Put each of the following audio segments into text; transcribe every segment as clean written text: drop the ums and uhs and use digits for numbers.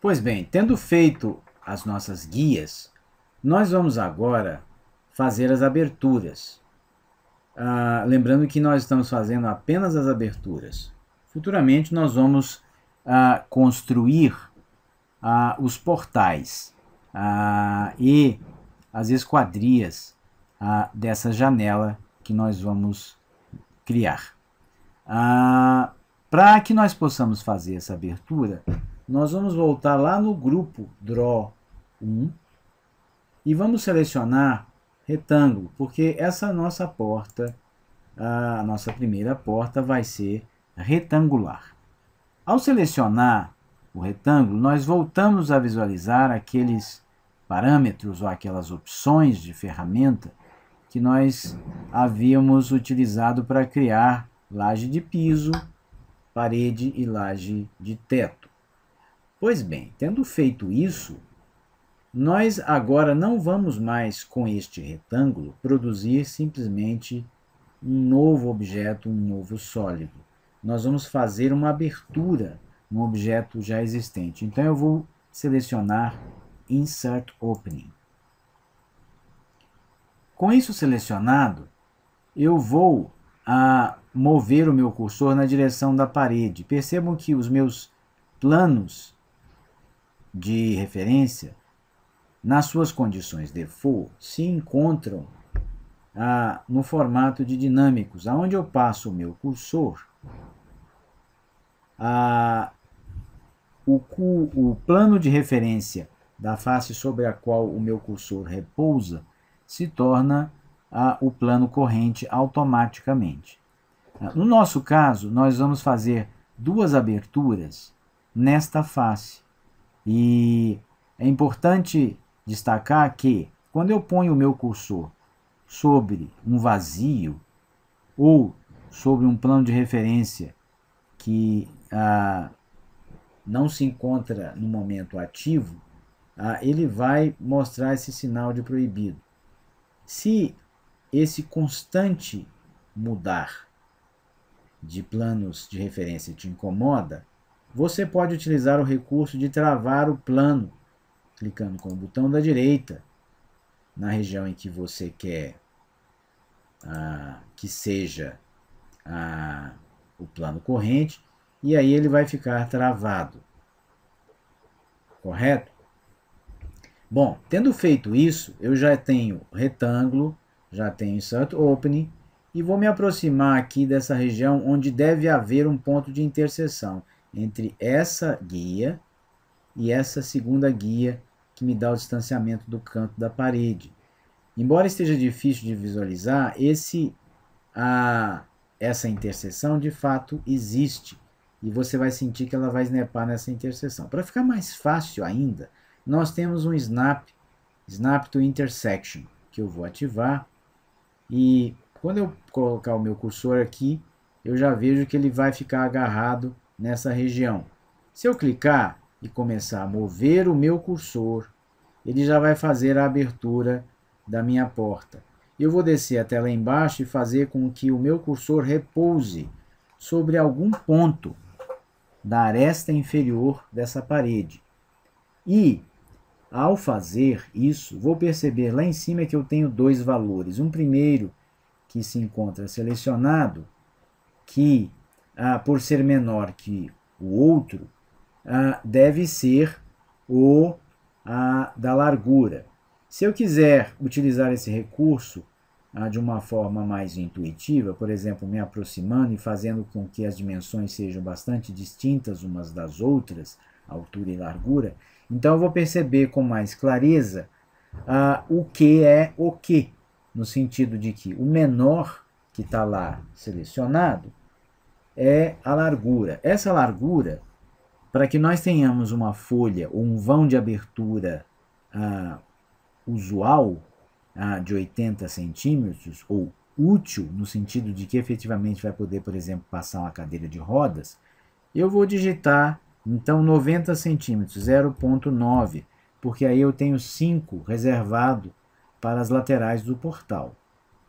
Pois bem, tendo feito as nossas guias, nós vamos agora fazer as aberturas. Lembrando que nós estamos fazendo apenas as aberturas. Futuramente nós vamos construir os portais e as esquadrias dessa janela que nós vamos criar. Para que nós possamos fazer essa abertura, nós vamos voltar lá no grupo Draw 1 e vamos selecionar retângulo, porque essa nossa porta, a nossa primeira porta, vai ser retangular. Ao selecionar o retângulo, nós voltamos a visualizar aqueles parâmetros ou aquelas opções de ferramenta que nós havíamos utilizado para criar laje de piso, parede e laje de teto. Pois bem, tendo feito isso, nós agora não vamos mais com este retângulo produzir simplesmente um novo objeto, um novo sólido. Nós vamos fazer uma abertura no objeto já existente. Então eu vou selecionar Insert Opening. Com isso selecionado, eu vou mover o meu cursor na direção da parede. Percebam que os meus planos de referência, nas suas condições default, se encontram no formato de dinâmicos, aonde eu passo o meu cursor, o plano de referência da face sobre a qual o meu cursor repousa se torna o plano corrente automaticamente. No nosso caso, nós vamos fazer duas aberturas nesta face. E é importante destacar que, quando eu ponho o meu cursor sobre um vazio ou sobre um plano de referência que não se encontra no momento ativo, ele vai mostrar esse sinal de proibido. Se esse constante mudar de planos de referência te incomoda, você pode utilizar o recurso de travar o plano, clicando com o botão da direita na região em que você quer que seja o plano corrente, e aí ele vai ficar travado. Correto? Bom, tendo feito isso, eu já tenho retângulo, já tenho Insert Opening, e vou me aproximar aqui dessa região onde deve haver um ponto de interseção entre essa guia e essa segunda guia que me dá o distanciamento do canto da parede. Embora esteja difícil de visualizar, essa interseção de fato existe e você vai sentir que ela vai snapar nessa interseção. Para ficar mais fácil ainda, nós temos um Snap to Intersection, que eu vou ativar, e quando eu colocar o meu cursor aqui, eu já vejo que ele vai ficar agarrado nessa região. Se eu clicar e começar a mover o meu cursor, ele já vai fazer a abertura da minha porta. Eu vou descer até lá embaixo e fazer com que o meu cursor repouse sobre algum ponto da aresta inferior dessa parede. E, ao fazer isso, vou perceber lá em cima que eu tenho dois valores. Um primeiro que se encontra selecionado, que por ser menor que o outro, deve ser o da largura. Se eu quiser utilizar esse recurso de uma forma mais intuitiva, por exemplo, me aproximando e fazendo com que as dimensões sejam bastante distintas umas das outras, altura e largura, então eu vou perceber com mais clareza o que é o que, no sentido de que o menor que está lá selecionado é a largura. Essa largura, para que nós tenhamos uma folha ou um vão de abertura usual de 80 centímetros, ou útil, no sentido de que efetivamente vai poder, por exemplo, passar uma cadeira de rodas, eu vou digitar, então, 90 centímetros, 0,9, porque aí eu tenho 5 reservado para as laterais do portal,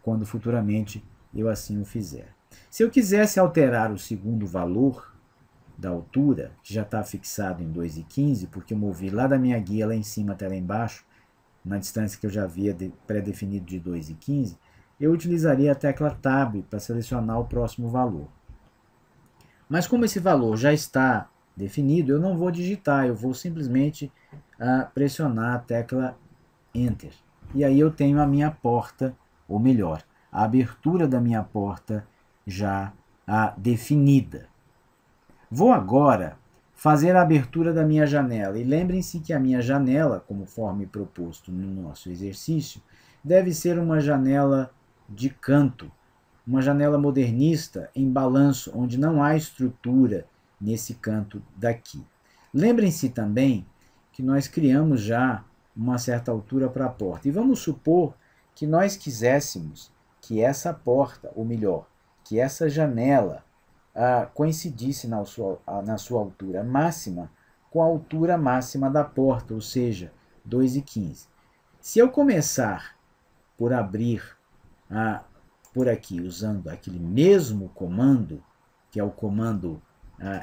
quando futuramente eu assim o fizer. Se eu quisesse alterar o segundo valor, da altura, que já está fixado em 2,15, porque eu movi lá da minha guia lá em cima até lá embaixo, na distância que eu já havia pré-definido de 2,15, eu utilizaria a tecla Tab para selecionar o próximo valor. Mas como esse valor já está definido, eu não vou digitar, eu vou simplesmente pressionar a tecla Enter. E aí eu tenho a minha porta, ou melhor, a abertura da minha porta já definida. Vou agora fazer a abertura da minha janela. E lembrem-se que a minha janela, conforme proposto no nosso exercício, deve ser uma janela de canto, uma janela modernista em balanço, onde não há estrutura nesse canto daqui. Lembrem-se também que nós criamos já uma certa altura para a porta. E vamos supor que nós quiséssemos que essa porta, ou melhor, que essa janela coincidisse na sua altura máxima com a altura máxima da porta, ou seja, 2,15. Se eu começar por abrir por aqui usando aquele mesmo comando, que é o comando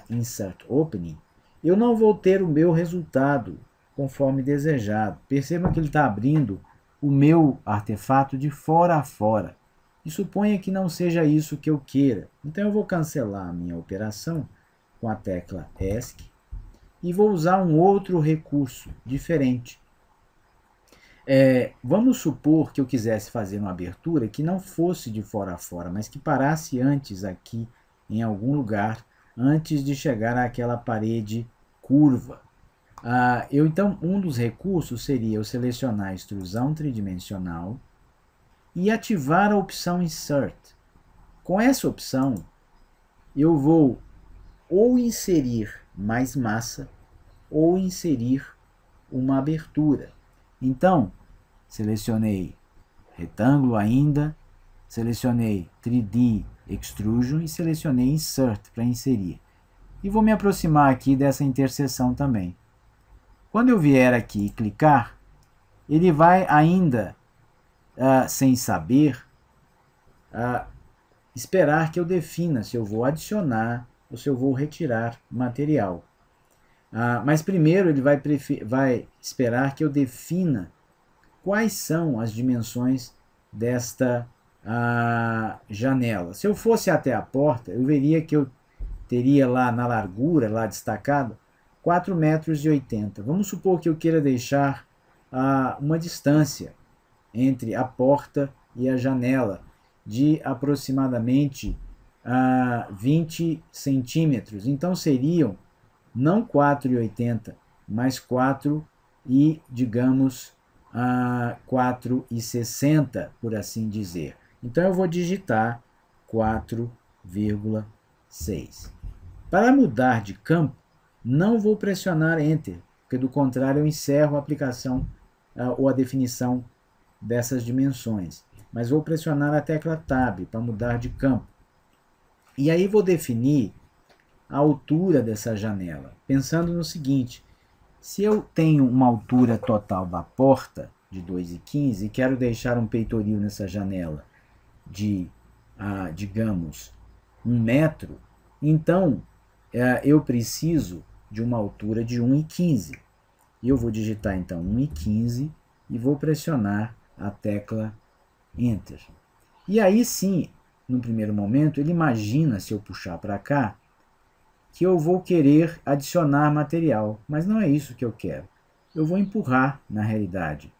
Insert Opening, eu não vou ter o meu resultado conforme desejado. Perceba que ele está abrindo o meu artefato de fora a fora. E suponha que não seja isso que eu queira. Então eu vou cancelar a minha operação com a tecla ESC e vou usar um outro recurso diferente. Vamos supor que eu quisesse fazer uma abertura que não fosse de fora a fora, mas que parasse antes aqui em algum lugar, antes de chegar àquela parede curva. Então, um dos recursos seria eu selecionar a extrusão tridimensional e ativar a opção Insert. Com essa opção, eu vou ou inserir mais massa ou inserir uma abertura. Então, selecionei retângulo ainda, selecionei 3D Extrusion e selecionei Insert para inserir. E vou me aproximar aqui dessa interseção também. Quando eu vier aqui e clicar, ele vai ainda, sem saber, esperar que eu defina se eu vou adicionar ou se eu vou retirar material. Mas primeiro ele vai esperar que eu defina quais são as dimensões desta janela. Se eu fosse até a porta, eu veria que eu teria lá na largura, lá destacado, 4,80 m. Vamos supor que eu queira deixar uma distância entre a porta e a janela de aproximadamente 20 centímetros. Então seriam não 4,80, mas 4 e, digamos, 4,60, por assim dizer. Então eu vou digitar 4,6. Para mudar de campo, não vou pressionar Enter, porque do contrário eu encerro a aplicação ou a definição dessas dimensões. Mas vou pressionar a tecla Tab para mudar de campo. E aí vou definir a altura dessa janela, pensando no seguinte: se eu tenho uma altura total da porta de 2,15 e quero deixar um peitoril nessa janela de, digamos, 1 metro, então eu preciso de uma altura de 1,15. E eu vou digitar então 1,15 e vou pressionar a tecla Enter. E aí sim, no primeiro momento, ele imagina, se eu puxar para cá, que eu vou querer adicionar material, mas não é isso que eu quero. Eu vou empurrar, na realidade,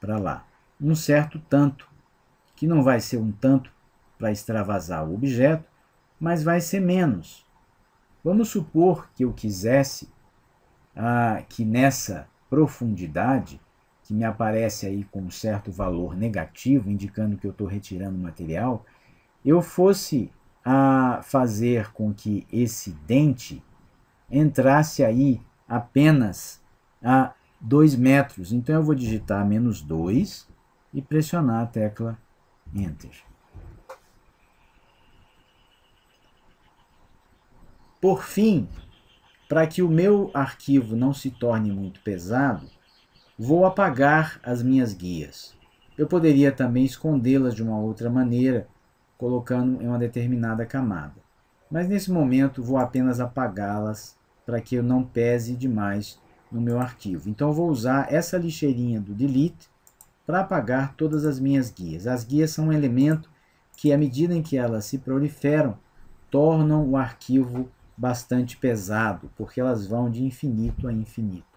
para lá, um certo tanto, que não vai ser um tanto para extravasar o objeto, mas vai ser menos. Vamos supor que eu quisesse que nessa profundidade, que me aparece aí com um certo valor negativo, indicando que eu estou retirando material, eu fosse fazer com que esse dente entrasse aí apenas a 2 metros. Então eu vou digitar -2 e pressionar a tecla Enter. Por fim, para que o meu arquivo não se torne muito pesado, vou apagar as minhas guias. Eu poderia também escondê-las de uma outra maneira, colocando em uma determinada camada. Mas nesse momento vou apenas apagá-las para que eu não pese demais no meu arquivo. Então eu vou usar essa lixeirinha do delete para apagar todas as minhas guias. As guias são um elemento que, à medida em que elas se proliferam, tornam o arquivo bastante pesado, porque elas vão de infinito a infinito.